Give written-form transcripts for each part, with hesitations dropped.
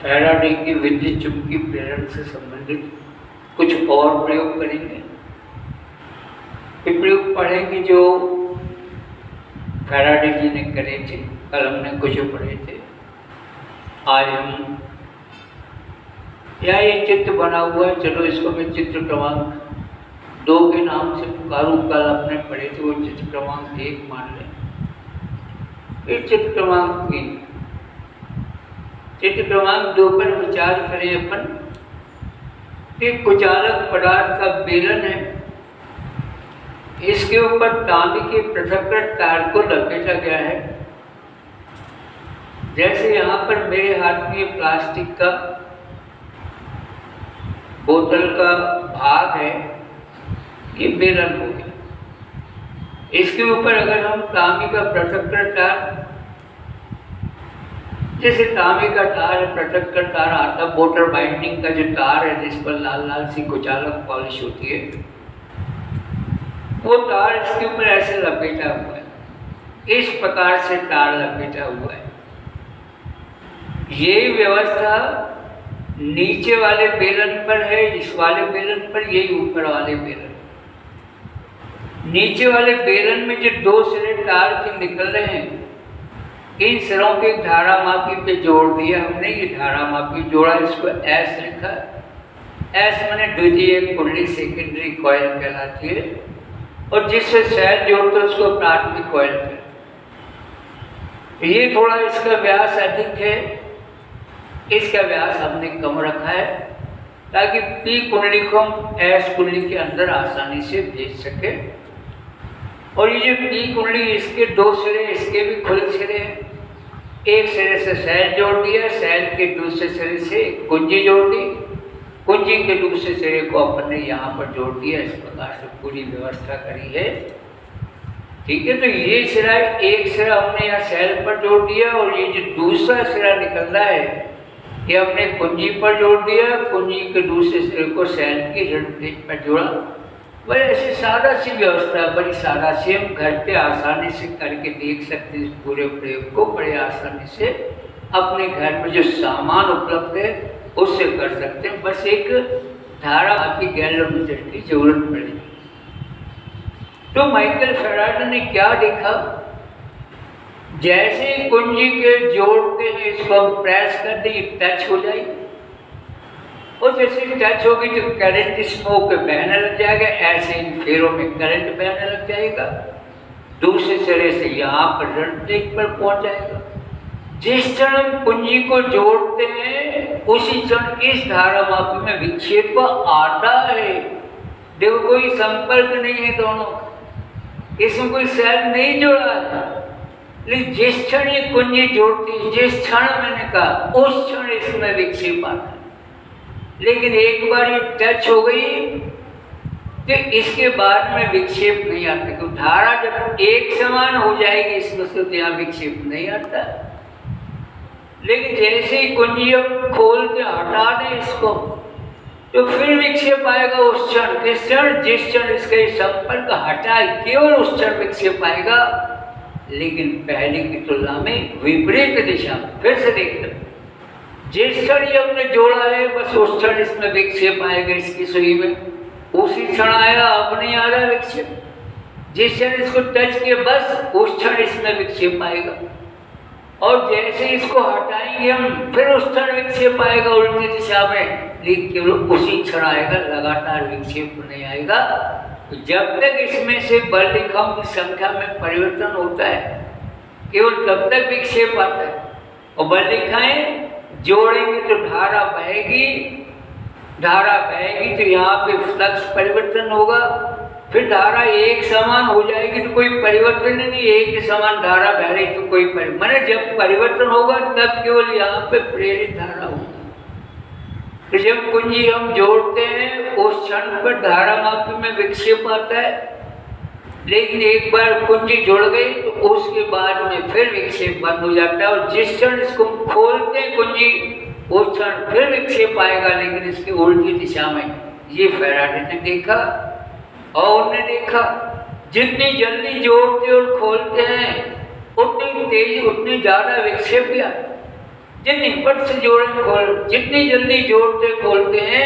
Faraday की विद्युत चुंबकीय प्रेरण से संबंधित कुछ और प्रयोग करेंगे। ये प्रयोग पढ़ेंगे जो फैराडे जी ने करे थे, कल हमने कुछ पढ़े थे। आज हम ये चित्र बना हुआ है, चलो इसको मैं चित्र क्रमांक 2 के नाम से पुकारूं। कल अपने पढ़े थे वो चित्र क्रमांक 1 मान लें। ये चित्र क्रमांक 3, चित्र क्रमांक 2 पर विचार करें अपन। एक कुचालक पदार्थ का बेलन है, इसके ऊपर तांबे के पृथक्कृत तार को लपेटा गया है। जैसे यहाँ पर मेरे हाथ में प्लास्टिक का बोतल का भाग है, ये बेलन हो गया। इसके ऊपर अगर हम तांबे का पृथक्कृत तार, जैसे तांबे का तार पृथक्कृत तार आता, मोटर बाइंडिंग का जो तार है जिस पर लाल लाल सी कुचालक पॉलिश होती है, वो तार इसके ऊपर ऐसे लपेटा हुआ है। इस प्रकार से तार लपेटा हुआ है। ये व्यवस्था नीचे वाले बेलन पर है, इस वाले बेलन पर, यही ऊपर वाले बेलन। नीचे वाले बेलन में जो 2 सिरे तार के निकल रहे हैं, इन सिरों के धारा मापी पे जोड़ दिया हमने। ये धारा मापी जोड़ा, इसको एस लिखा। एस माने द्वितीयक कुंडली, सेकेंडरी कॉइल कहलाती है, और जिससे सेल जोड़ते उसको प्राथमिक कॉइल कहते हैं। ये थोड़ा इसका व्यास अधिक है, इसका व्यास हमने कम रखा है ताकि पी कुंडली को हम एस कुंडली के अंदर आसानी से भेज सके। और ये जो पी कुंडली, इसके 2 सिरे, इसके भी खुले सिरे हैं। एक सिरे से सेल जोड़ दिया, सेल के दूसरे सिरे से कुंजी जोड़ दी, कुंजी के दूसरे सिरे को अपन ने यहाँ पर जोड़ दिया। इस प्रकार से पूरी व्यवस्था करी है। ठीक है, तो ये सिरा, एक सिरा हमने यहाँ सेल पर जोड़ दिया, और ये जो दूसरा सिरा निकल रहा है ये हमने कुंजी पर जोड़ दिया। कुंजी के दूसरे सिरे को सेल की ऋण प्लेट पर जोड़ा। बड़ी ऐसी सादा सी व्यवस्था, बड़ी सादा सी, हम घर पे आसानी से करके देख सकते हैं। इस पूरे प्रयोग को बड़े आसानी से अपने घर में जो सामान उपलब्ध है उससे कर सकते हैं। बस एक धारा आपकी गैल्वेनोमीटर की जरूरत पड़ेगी। तो माइकल फैराडे ने क्या देखा, जैसे कुंजी के जोड़ते हैं, इसको हम प्रेस कर दें, टच हो जाएगी, और जैसे टच होगी तो करंट इसमें बहने लग जाएगा। ऐसे इन फेरों में करंट बहने लग जाएगा, दूसरे सिरे से यहाँ पर ऋण प्लेट पर पहुंच जाएगा। जिस क्षण हम कुंजी को जोड़ते हैं उसी क्षण इस धारा मापी में विक्षेप आता है। देखो, कोई संपर्क नहीं है दोनों, इसमें कोई सेल नहीं जोड़ा है, लेकिन जिस क्षण ये कुंजी जोड़ती है, जिस क्षण मैंने कहा, उस क्षण इसमें विक्षेप आता है। लेकिन एक बार ये टच हो गई तो इसके बाद में विक्षेप नहीं आता, क्योंकि धारा जब एक समान हो जाएगी इसमें से तो यहाँ विक्षेप नहीं आता। लेकिन जैसे ही कुंजी हम खोल के हटा दें इसको, तो फिर विक्षेप आएगा उस क्षण। किस क्षण? जिस क्षण इसका संपर्क हटा, केवल उस क्षण विक्षेप आएगा, लेकिन पहले की तुलना में विपरीत दिशा में। फिर से देखते, जिस क्षण ये हमने जोड़ा है बस उस क्षण इसमें विक्षेप आएगा, इसकी सुई में उसी क्षण आएगा। अब नहीं आ रहा है विक्षेप। जिस क्षण इसको टच किया बस उस क्षण इसमें विक्षेप आएगा, और जैसे इसको हटाएंगे हम फिर उस क्षण विक्षेप आएगा उल्टी दिशा में, लेकिन केवल उसी क्षण आएगा, लगातार विक्षेप नहीं आएगा। जब तक इसमें से बल रेखाओं की संख्या में परिवर्तन होता है केवल तब तक विक्षेप आता है। और बल रेखाएं जोड़ेंगे तो धारा बहेगी, धारा बहेगी तो यहाँ पे फ्लक्स परिवर्तन होगा, फिर धारा एक समान हो जाएगी तो कोई परिवर्तन नहीं, एक ही समान धारा बह रही तो कोई माने जब परिवर्तन होगा तब केवल यहाँ पे प्रेरित धारा होगी। तो जब कुंजी हम जोड़ते हैं उस क्षण पर धारा मापी में विक्षेप आता है, लेकिन एक बार कुंजी जुड़ गई तो उसके बाद में फिर विक्षेप बंद हो जाता है। और जिस क्षण इसको खोलते हैं कुंजी उस क्षण फिर विक्षेप आएगा, लेकिन इसकी उल्टी दिशा में। ये फैराडे ने देखा और उन्होंने देखा जितनी जल्दी जोड़ते और खोलते हैं उतनी तेज, उतनी ज़्यादा विक्षेप भी आता है। जितनी फट से जोड़े खोल, जितनी जल्दी जोड़ते खोलते हैं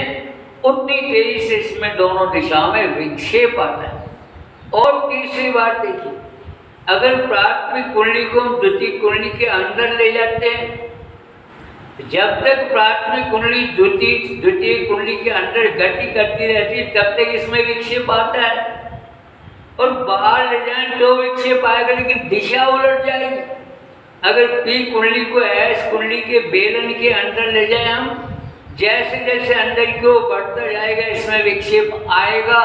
उतनी तेजी से इसमें दोनों दिशाओं में विक्षेप आता है। और तीसरी बात देखिए, अगर प्राथमिक कुंडली को हम द्वितीय कुंडली के अंदर ले जाते हैं, जब तक प्राथमिक कुंडली द्वितीय कुंडली के अंदर गति करती रहती है तब तक इसमें विक्षेप आता है, और बाहर ले जाएं तो विक्षेप आएगा, लेकिन दिशा उलट जाएगी। अगर पी कुंडली को एस कुंडली के बेलन के अंदर ले जाए हम, जैसे जैसे अंदर की ओर बढ़ता जाएगा इसमें विक्षेप आएगा,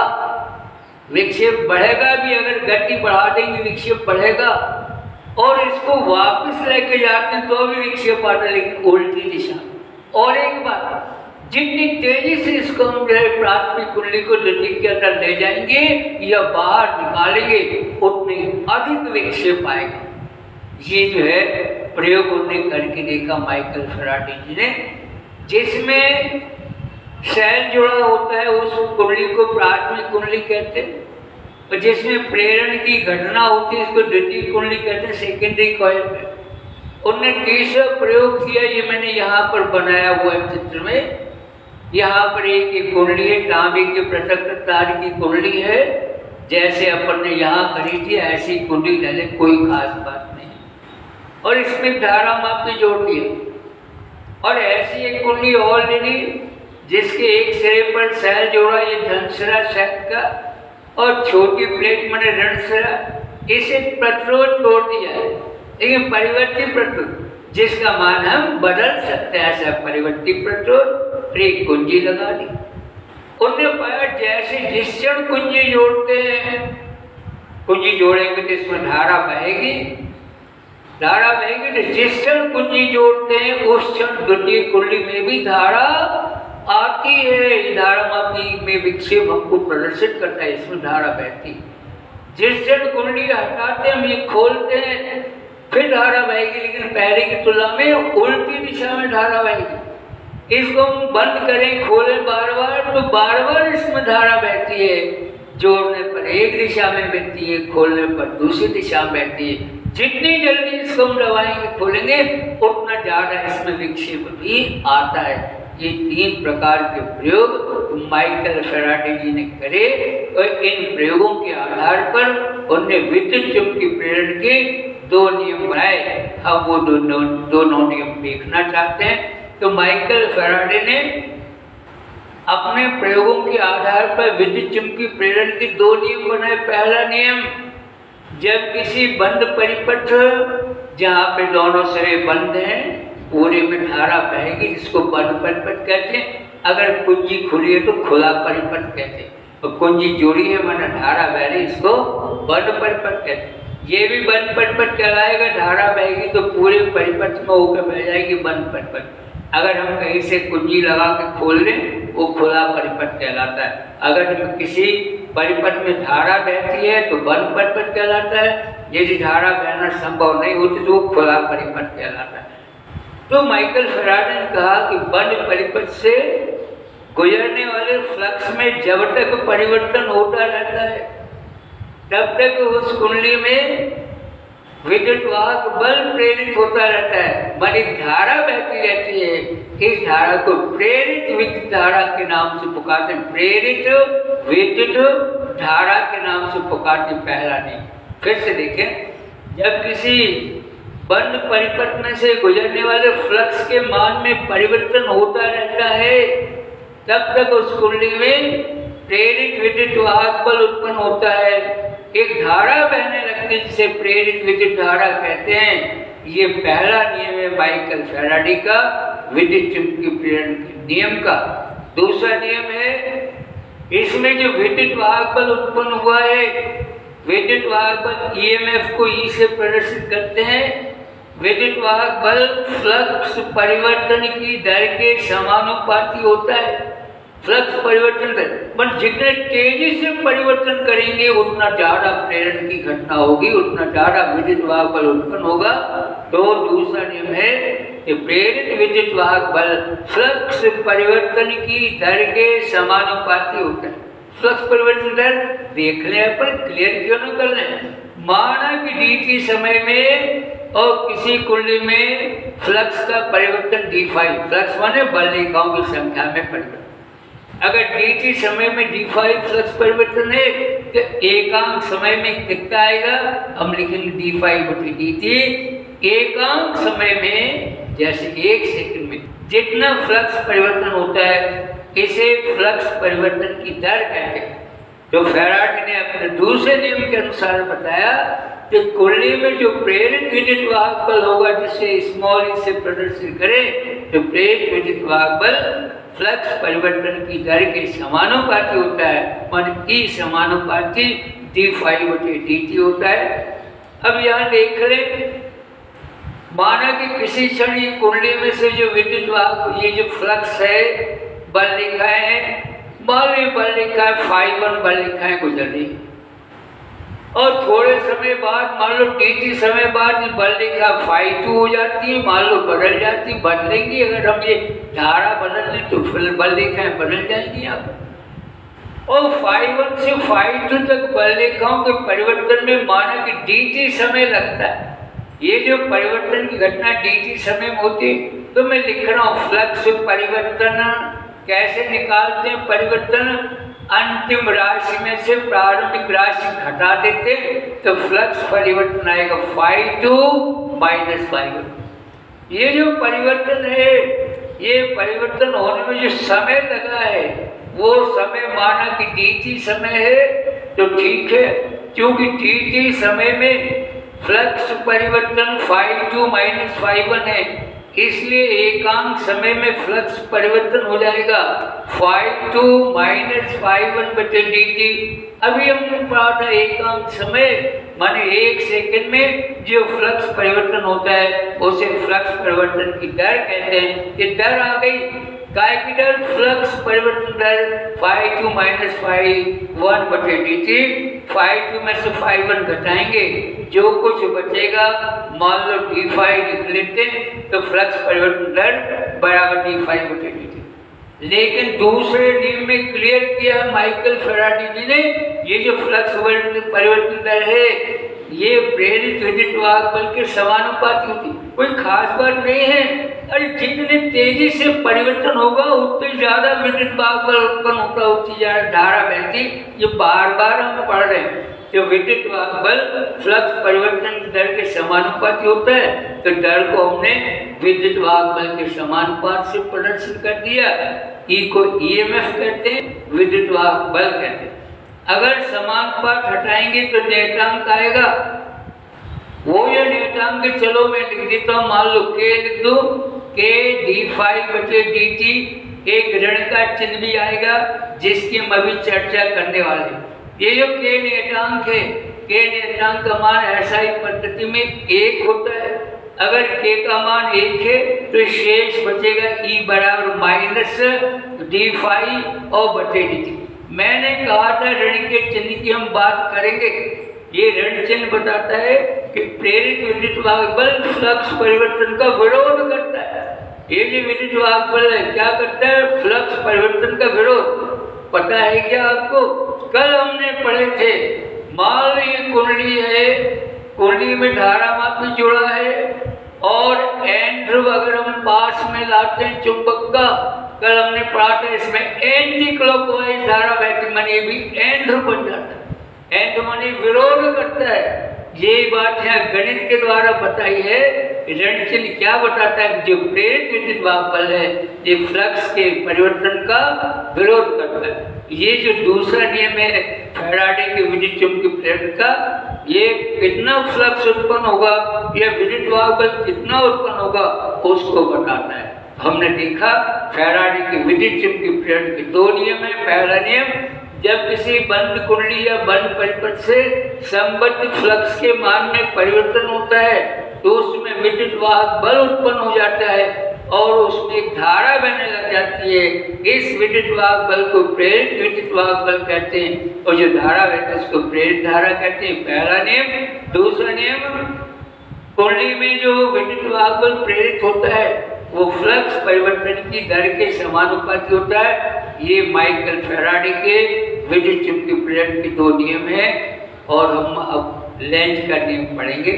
विक्षेप बढ़ेगा भी, अगर गति बढ़ा देंगे विक्षेप बढ़ेगा, और इसको वापस लेके जाते हैं तो भी विक्षेप आता है, लेकिन उल्टी दिशा। और एक बात, जितनी तेजी से इसको हम जो है प्राथमिक कुंडली को द्वितीय के अंदर ले जाएंगे या बाहर निकालेंगे उतनी अधिक विक्षेप आएगा। ये जो है प्रयोग उन्होंने करके देखा माइकल फैराडे जी ने, जिसमें सेल जुड़ा होता है उस कुंडली को प्राथमिक कुंडली कहते हैं, और जिसमें प्रेरण की घटना होती है इसको द्वितीय कुंडली कहते हैं, सेकेंडरी कॉइल में। उन्होंने तीसरा प्रयोग किया, ये मैंने यहाँ पर बनाया हुआ है चित्र में। यहाँ पर एक कुंडली है, तांबे के पृथक तार की कुंडली है, जैसे अपन ने यहाँ करी थी ऐसी कुंडली ले ले, कोई खास बात नहीं। और इसमें धारा मापी जोड़ती है। और ऐसी एक कुंडली और लेनी जिसके एक सिरे पर सेल जोड़ा, ये धनसिरा सेल का, और छोटी प्लेट मैंने ऋणसिरा, इसे प्रतिरोध तोड़ दिया है, लेकिन परिवर्ती प्रतिरोध जिसका मान हम बदल सकते हैं, ऐसा परिवर्ती प्रतिरोध, एक कुंजी लगा दी। उन्होंने पाया जैसे जिस क्षण कुंजी जोड़ते हैं, कुंजी जोड़ेंगे तो इसमें धारा बहेगी, धारा बहेगी तो जिस क्षण कुंजी जोड़ते हैं उस क्षण द्वितीय कुंडली में भी धारा आती है। धारा मापी में विक्षेप हमको प्रदर्शित करता है, इसमें धारा बहती। जिस क्षण कुंडली हटाते हैं हम ये खोलते हैं फिर धारा बहेगी, लेकिन पहले की तुलना में उल्टी दिशा में धारा बहेगी। इसको हम बंद करें खोलें बार बार तो बार बार इसमें धारा बहती है। जोड़ने पर एक दिशा में बहती है, खोलने पर दूसरी दिशा में बहती है। जितनी जल्दी इसको हम दबाएंगे खोलेंगे उतना ज़्यादा इसमें विक्षेप भी आता है। ये तीन प्रकार के प्रयोग माइकल फैराडे जी ने करे, और इन प्रयोगों के आधार पर उन्होंने विद्युत चुंबकीय प्रेरण के दो नियम बनाए। हम वो दोनों नियम देखना चाहते हैं। तो माइकल फैराडे ने अपने प्रयोगों के आधार पर विद्युत चुंबकीय प्रेरण के दो नियम बनाए। पहला नियम, जब किसी बंद परिपथ जहाँ पे दोनों सिरे बंद हैं पूरे में धारा बहेगी, जिसको बंद परिपथ कहते हैं। अगर कुंजी खुली है तो खुला परिपथ कहते हैं, और कुंजी जोड़ी है माना धारा बह रही, इसको बंद परिपथ कहते हैं। ये भी बंद परिपथ कहलाएगा, धारा बहेगी तो पूरे परिपथ में होकर बह जाएगी बंद परिपथ। अगर हम कहीं से कुंजी लगा के खोल लें वो खुला परिपथ कहलाता है। अगर किसी परिपथ में धारा बहती है तो बंद परिपथ कहलाता है। यदि धारा बहना संभव नहीं होती तो वो खुला परिपथ कहलाता है। तो माइकल फैराडे ने कहा कि बंद परिपथ से गुजरने वाले फ्लक्स में जब तक परिवर्तन होता रहता है तब तक उस कुंडली में विद्युत वाहक बल प्रेरित होता रहता है, मानी धारा बहती रहती है। इस धारा को प्रेरित विद्युत धारा के नाम से पुकारते हैं, प्रेरित विद्युत धारा के नाम से पुकारते हैं। पहला नहीं, फिर से देखें, जब किसी बंद परिपथ में से गुजरने वाले फ्लक्स के मान में परिवर्तन होता रहता है तब तक उस कुंडली में प्रेरित विद्युत वाहक बल उत्पन्न होता है। एक धारा बहने लगती है जिसे प्रेरित विद्युत धारा कहते हैं। ये पहला नियम है माइकल फैराडे का विद्युत चुंबकीय प्रेरण के नियम का। दूसरा नियम है, इसमें जो विद्युत वाहक बल उत्पन्न हुआ है, विद्युत वाहक बल ईएमएफ को ई से प्रदर्शित करते हैं। विद्युत वाहक बल फ्लक्स परिवर्तन की दर के समानुपाती होता है। फ्लक्स परिवर्तन पर जितने तेजी से परिवर्तन करेंगे उतना ज़्यादा प्रेरण की घटना होगी, उतना ज़्यादा विद्युत वाहक बल उत्पन्न होगा। तो दूसरा नियम है कि प्रेरित विद्युत वाहक बल फ्लक्स परिवर्तन की दर के समानुपाती होता है। फ्लक्स परिवर्तन दर देख लें पर क्लियर क्यों न कर लें। माना कि dt समय में और किसी कुंडली में फ्लक्स का परिवर्तन d5, फ्लक्स माने बल रेखाओं की संख्या में परिवर्तन। अगर dt समय में d5 फ्लक्स परिवर्तन है तो एकांक समय में कितना आएगा, हम लिखेंगे d5/dt। एकांक समय में जैसे 1 सेकंड में जितना फ्लक्स परिवर्तन होता है इसे फ्लक्स परिवर्तन की दर कहते हैं। तो फैराडे ने अपने दूसरे नियम के अनुसार बताया कि कुंडली में जो प्रेरित विद्युत वाहक बल होगा जिसे स्मॉल ई से प्रदर्शित करें, तो प्रेरित विद्युत वाहक बल फ्लक्स परिवर्तन की दर के समानुपाती होता है, मान ई समानुपाती d5/dt होता है। अब यहाँ देख लें, माना कि किसी क्षण ये कुंडली में से जो विद्युत वाहक ये जो फ्लक्स है बल लिखाए हैं, मान लो बल लिखा है φ1 बल लिखा है गुजर रही, और थोड़े समय बाद मान लो dt समय बाद बल लिखा φ2 हो जाती है, मान लो बदल जाती, बदलेंगी। अगर हम ये धारा बदल दें तो फिर बल लिखा है बदल जाएंगी आप। और φ1 से φ2 तक बल रेखाओं के परिवर्तन में माना कि dt समय लगता है। ये जो परिवर्तन की घटना dt समय में होती है, तो मैं लिख रहा हूँ फ्लक्स परिवर्तन कैसे निकालते हैं। परिवर्तन अंतिम राशि में से प्रारंभिक राशि घटा देते तो फ्लक्स परिवर्तन आएगा φ2 - φ1। ये जो परिवर्तन है, ये परिवर्तन होने में जो समय लगा है वो समय माना कि dt समय है तो ठीक है, क्योंकि dt समय में फ्लक्स परिवर्तन φ2 - φ1 है, इसलिए एकांक समय में फ्लक्स परिवर्तन हो जाएगा φ2 - φ1/dt। अभी हमने पढ़ा था एकांक समय माने 1 सेकंड में जो फ्लक्स परिवर्तन होता है उसे फ्लक्स परिवर्तन की दर कहते हैं। ये दर आ गई, काय की दर, फ्लक्स परिवर्तन दर φ2 - φ1/dt। φ2 में से φ1 घटाएंगे, जो कुछ बचेगा मान लो d5 लिख लेते हैं, तो फ्लक्स परिवर्तन दर बराबर d5/dt। लेकिन दूसरे नियम में क्लियर किया माइकल फैराडे जी ने, ये जो फ्लक्स परिवर्तन दर है ये प्रेरित विद्युत वाहक बल के समानुपाती होती, कोई खास बात नहीं है। अरे जितने तेजी से परिवर्तन होगा उतने ज्यादा विद्युत वाहक बल उत्पन्न होता, उतनी ज्यादा धारा बहती। ये बार बार हम पढ़ रहे हैं, जो विद्युत वाहक बल फ्लक्स परिवर्तन दर के समानुपाती होता है, तो दर को हमने विद्युत वाहक बल के समानुपात से प्रदर्शित कर दिया। ई को ईएमएफ कहते हैं, विद्युत वाहक बल कहते हैं। अगर समानुपात हटाएंगे तो नियतांक आएगा, वो ये नियतांक चलो मैं लिख देता हूँ, मान लो k लिख दो, k d5/dt। एक ऋण का चिन्ह भी आएगा जिसकी हम अभी चर्चा करने वाले हैं। ये जो k नियतांक है, k नियतांक का मान ऐसा ही पद्धति में 1 होता है। अगर k का मान 1 है तो शेष बचेगा E बराबर -d5/dt। मैंने कहा था ऋण के चिन्ह की हम बात करेंगे। ये ऋण चिन्ह बताता है कि प्रेरित विद्युत वाहक बल फ्लक्स परिवर्तन का विरोध करता है। ये जो विद्युत वाहक बल है क्या करता है, फ्लक्स परिवर्तन का विरोध। पता है क्या आपको, कल हमने पढ़े थे, मान लो ये कुंडली है, कुंडली में धारा मापी जुड़ा है और एन ध्रुव अगर हम पास में लाते हैं चुंबक का, कल हमने पढ़ा था इसमें एंटी क्लॉकवाइज धारा बहती, माने भी एन ध्रुव बन जाता है। एन ध्रुव माने विरोध करता है। ये बात यहाँ गणित के द्वारा बताई है। ऋण चिन्ह क्या बताता है, जो प्रेरित विद्युत वाहक बल है ये फ्लक्स के परिवर्तन का विरोध करता है। ये जो दूसरा नियम है फैराडे के विद्युत चुंबकीय प्रेरण का, ये कितना फ्लक्स उत्पन्न होगा या विद्युत वाहक बल कितना उत्पन्न होगा उसको बताता है। हमने देखा फैराडे के विद्युत चुंबकीय प्रेरण के 2 नियम है। पहला नियम, जब किसी बंद कुंडली या बंद परिपथ से संबद्ध फ्लक्स के मान में परिवर्तन होता है तो उसमें विद्युत वाहक बल उत्पन्न हो जाता है और उसमें एक धारा बहने लग जाती है। इस विद्युत वाहक बल को प्रेरित विद्युत वाहक बल कहते हैं और जो धारा बहती है उसको प्रेरित धारा कहते हैं। पहला नियम। दूसरा नियम, कुंडली में जो विद्युत वाहक बल प्रेरित होता है वो फ्लक्स परिवर्तन की दर के समानुपाती होता है। ये माइकल फैराडे के विद्युत चुंबकीय प्रेरण के 2 नियम हैं और हम अब लेंज का नियम पढ़ेंगे।